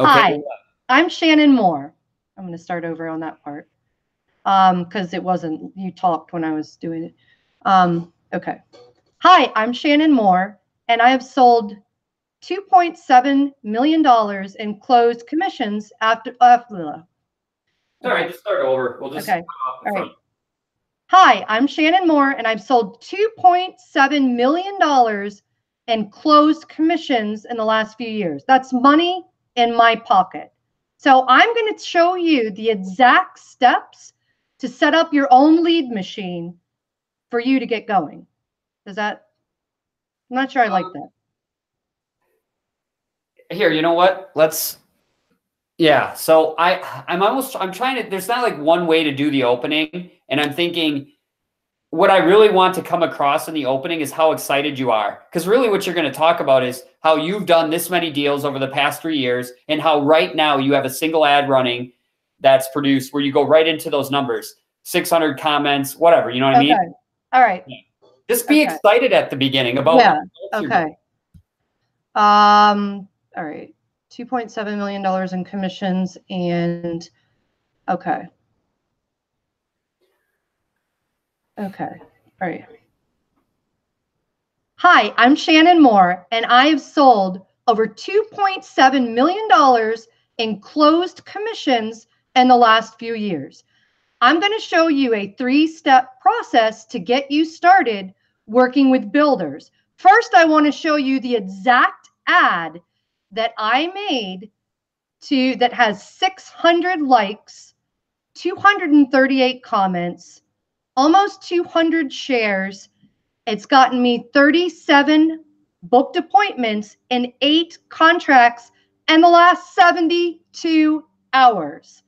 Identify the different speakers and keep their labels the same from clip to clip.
Speaker 1: Okay.
Speaker 2: Hi, I'm Shannon Moore. I'm going to start over on that part because it wasn't, you talked when I was doing it. Okay. Hi, I'm Shannon Moore, and I have sold $2.7 million in closed commissions
Speaker 1: All right,
Speaker 2: okay.
Speaker 1: just start over. We'll just
Speaker 2: Okay.
Speaker 1: come off the
Speaker 2: All right.
Speaker 1: front.
Speaker 2: Hi, I'm Shannon Moore, and I've sold $2.7 million in closed commissions in the last few years. That's money in my pocket. So I'm going to show you the exact steps to set up your own lead machine for you to get going. Does that? I'm not sure I like that.
Speaker 1: Here, you know what? Yeah. So I'm trying to. There's not like one way to do the opening, and I'm thinking what I really want to come across in the opening is how excited you are. Because really what you're going to talk about is how you've done this many deals over the past 3 years and how right now you have a single ad running that's produced where you go right into those numbers, 600 comments, whatever, you know what I mean?
Speaker 2: Okay. All right.
Speaker 1: Yeah. Just be
Speaker 2: Okay.
Speaker 1: excited at the beginning about
Speaker 2: Yeah.
Speaker 1: what you're doing.
Speaker 2: Okay. All right. $2.7 million in commissions and okay. Okay. All right. Hi, I'm Shannon Moore, and I've sold over $2.7 million in closed commissions in the last few years. I'm going to show you a 3-step process to get you started working with builders. First, I want to show you the exact ad that I made that has 600 likes, 238 comments, almost 200 shares. It's gotten me 37 booked appointments and 8 contracts in the last 72 hours.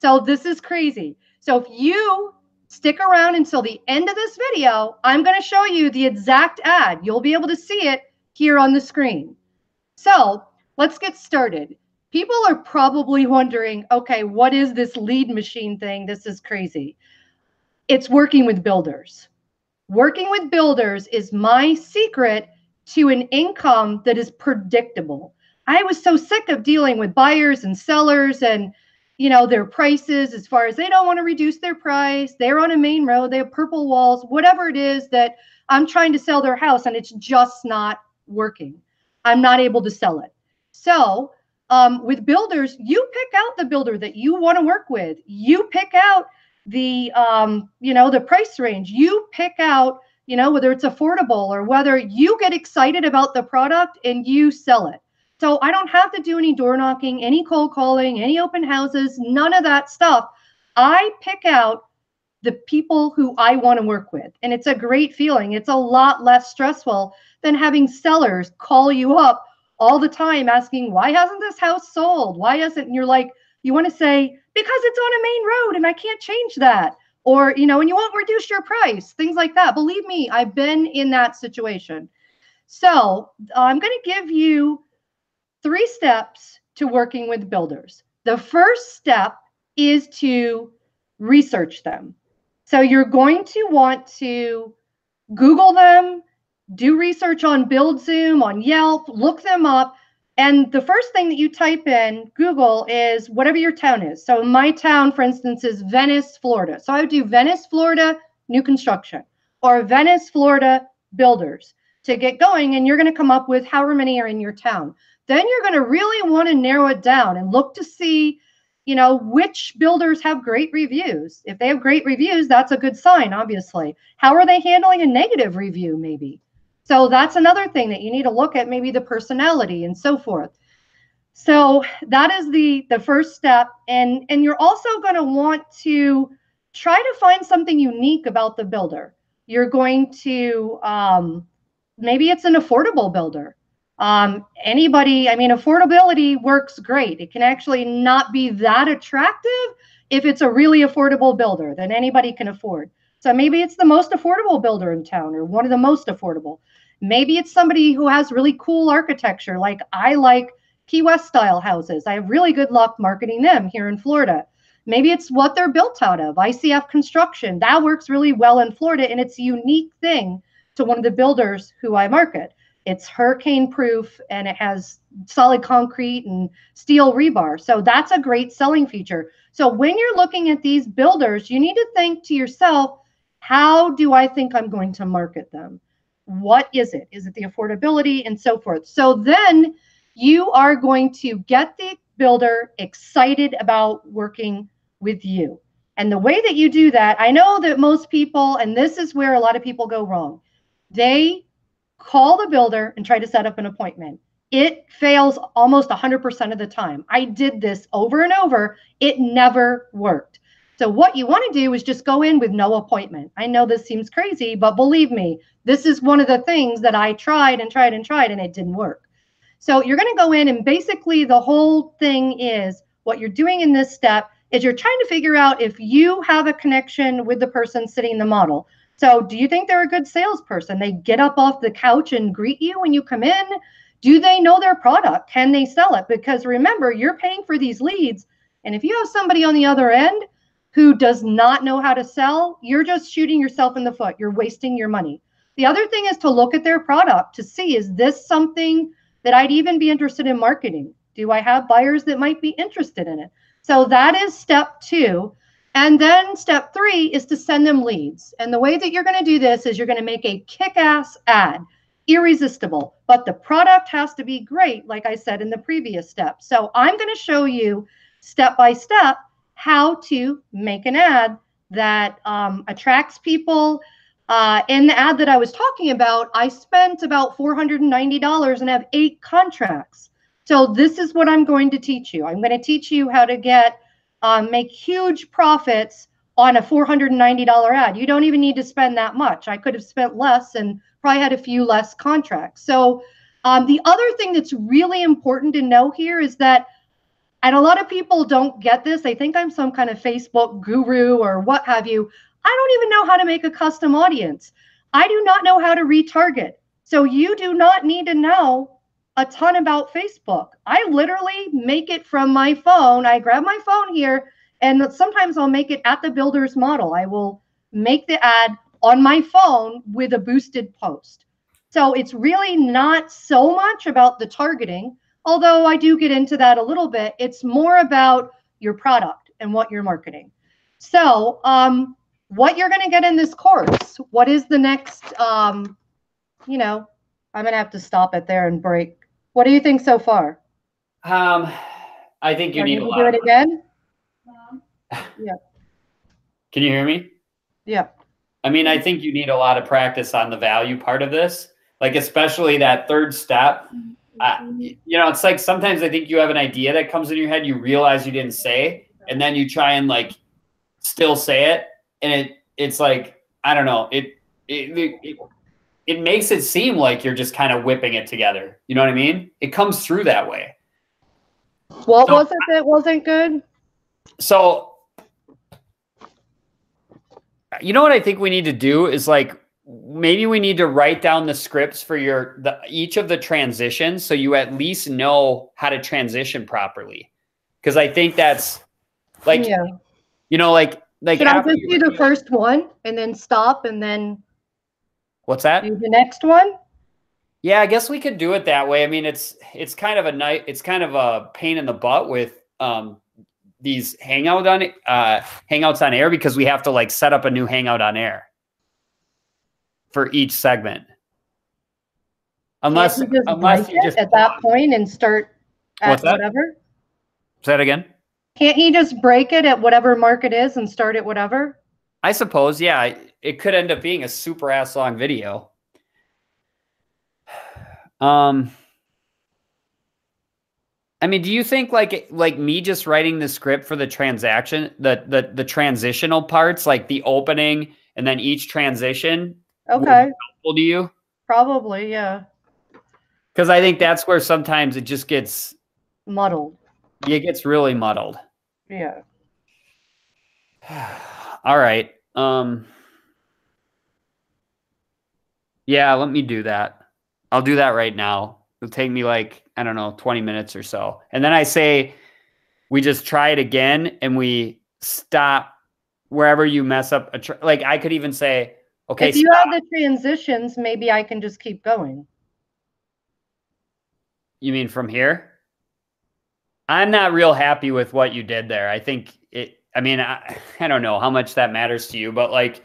Speaker 2: So this is crazy. So if you stick around until the end of this video, I'm going to show you the exact ad. You'll be able to see it here on the screen. So let's get started. People are probably wondering, okay, what is this lead machine thing? This is crazy. It's working with builders. Working with builders is my secret to an income that is predictable. I was so sick of dealing with buyers and sellers and their prices as far as they don't want to reduce their price. They're on a main road, they have purple walls, whatever it is that I'm trying to sell their house and it's just not working. I'm not able to sell it. So with builders, you pick out the builder that you want to work with. You pick out the price range. You pick out whether it's affordable or whether you get excited about the product and you sell it. So I don't have to do any door knocking, any cold calling, any open houses, none of that stuff. I pick out the people who I want to work with, and it's a great feeling. It's a lot less stressful than having sellers call you up all the time asking, why hasn't this house sold? Why hasn't? And you're like, you want to say, because it's on a main road and I can't change that. Or, and you won't reduce your price, things like that. Believe me, I've been in that situation. So I'm going to give you 3 steps to working with builders. The first step is to research them. So you're going to want to Google them, do research on BuildZoom, on Yelp, look them up. And the first thing that you type in Google is whatever your town is. So my town, for instance, is Venice, Florida. So I would do Venice, Florida, new construction, or Venice, Florida, builders to get going. And you're going to come up with however many are in your town. Then you're going to really want to narrow it down and look to see which builders have great reviews. If they have great reviews, that's a good sign, obviously. How are they handling a negative review, maybe? So that's another thing that you need to look at, maybe the personality and so forth. So that is the first step. And you're also going to want to try to find something unique about the builder. You're going to, maybe it's an affordable builder. Affordability works great. It can actually not be that attractive if it's a really affordable builder that anybody can afford. So maybe it's the most affordable builder in town or one of the most affordable. Maybe it's somebody who has really cool architecture. Like I like Key West style houses. I have really good luck marketing them here in Florida. Maybe it's what they're built out of. ICF construction, that works really well in Florida and it's a unique thing to one of the builders who I market. It's hurricane proof and it has solid concrete and steel rebar. So that's a great selling feature. So when you're looking at these builders, you need to think to yourself, how do I think I'm going to market them? What is it? Is it the affordability and so forth? So then you are going to get the builder excited about working with you. And the way that you do that, I know that most people, and this is where a lot of people go wrong, they call the builder and try to set up an appointment. It fails almost 100% of the time. I did this over and over. It never worked. So what you want to do is just go in with no appointment. I know this seems crazy, but believe me, this is one of the things that I tried and tried and tried, and it didn't work. So you're going to go in, and basically the whole thing is what you're doing in this step is you're trying to figure out if you have a connection with the person sitting in the model. So do you think they're a good salesperson? They get up off the couch and greet you when you come in? Do they know their product? Can they sell it? Because remember, you're paying for these leads. And if you have somebody on the other end who does not know how to sell, you're just shooting yourself in the foot. You're wasting your money. The other thing is to look at their product to see, is this something that I'd even be interested in marketing? Do I have buyers that might be interested in it? So that is step 2. And then step 3 is to send them leads. And the way that you're going to do this is you're going to make a kick-ass ad, irresistible, but the product has to be great, like I said in the previous step. So I'm going to show you step by step how to make an ad that attracts people. In the ad that I was talking about, I spent about $490 and have 8 contracts. So this is what I'm going to teach you. I'm going to teach you how to get make huge profits on a $490 ad. You don't even need to spend that much. I could have spent less and probably had a few less contracts. So the other thing that's really important to know here is that, and a lot of people don't get this, they think I'm some kind of Facebook guru or what have you. I don't even know how to make a custom audience. I do not know how to retarget. So you do not need to know a ton about Facebook. I literally make it from my phone. I grab my phone here, and sometimes I'll make it at the builder's model. I will make the ad on my phone with a boosted post. So it's really not so much about the targeting, although I do get into that a little bit. It's more about your product and what you're marketing. So what you're going to get in this course, what is the next, I'm going to have to stop it there and break. What do you think so far?
Speaker 1: I think you need to
Speaker 2: do it again. Yeah.
Speaker 1: Can you hear me?
Speaker 2: Yeah.
Speaker 1: I mean, I think you need a lot of practice on the value part of this, like especially that third step. It's like sometimes I think you have an idea that comes in your head, you realize you didn't say, and then you try and like still say it, and it's like, I don't know, it makes it seem like you're just kind of whipping it together. You know what I mean? It comes through that way.
Speaker 2: What was it that wasn't good?
Speaker 1: So, you know what I think we need to do is like, maybe we need to write down the scripts for each of the transitions, so you at least know how to transition properly. Because I think that's like, like
Speaker 2: should I just do the first one and then stop and then
Speaker 1: what's that?
Speaker 2: Do the next one?
Speaker 1: Yeah, I guess we could do it that way. I mean, it's kind of a pain in the butt with these hangouts on air, because we have to like set up a new hangout on air for each segment. Unless you just
Speaker 2: at that point and start at whatever.
Speaker 1: Say that again.
Speaker 2: Can't he just break it at whatever mark it is and start at whatever?
Speaker 1: I suppose, yeah. It could end up being a super ass long video. I mean, do you think like me just writing the script for the transaction, the transitional parts, like the opening and then each transition,
Speaker 2: okay,
Speaker 1: would be helpful to you?
Speaker 2: Probably, yeah.
Speaker 1: Because I think that's where sometimes it just gets
Speaker 2: muddled.
Speaker 1: It gets really muddled.
Speaker 2: Yeah.
Speaker 1: All right. Yeah, let me do that. I'll do that right now. It'll take me like, I don't know, 20 minutes or so. And then I say, we just try it again and we stop wherever you mess up. Like I could even say, okay,
Speaker 2: if you have the transitions, maybe I can just keep going.
Speaker 1: You mean from here? I'm not real happy with what you did there. I think I mean, I don't know how much that matters to you, but like,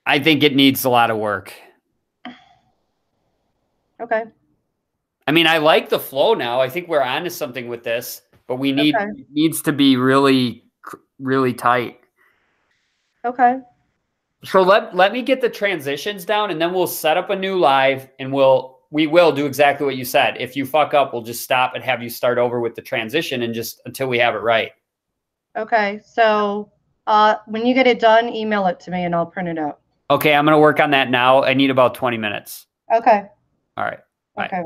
Speaker 1: I think it needs a lot of work.
Speaker 2: Okay.
Speaker 1: I mean, I like the flow now. I think we're onto something with this, but
Speaker 2: Okay.
Speaker 1: needs to be really tight.
Speaker 2: Okay.
Speaker 1: So let me get the transitions down, and then we'll set up a new live, and we will do exactly what you said. If you fuck up, we'll just stop and have you start over with the transition, and just until we have it right.
Speaker 2: Okay. So when you get it done, email it to me and I'll print it out.
Speaker 1: Okay, I'm gonna work on that now. I need about 20 minutes.
Speaker 2: Okay.
Speaker 1: All right. Bye.
Speaker 2: Okay.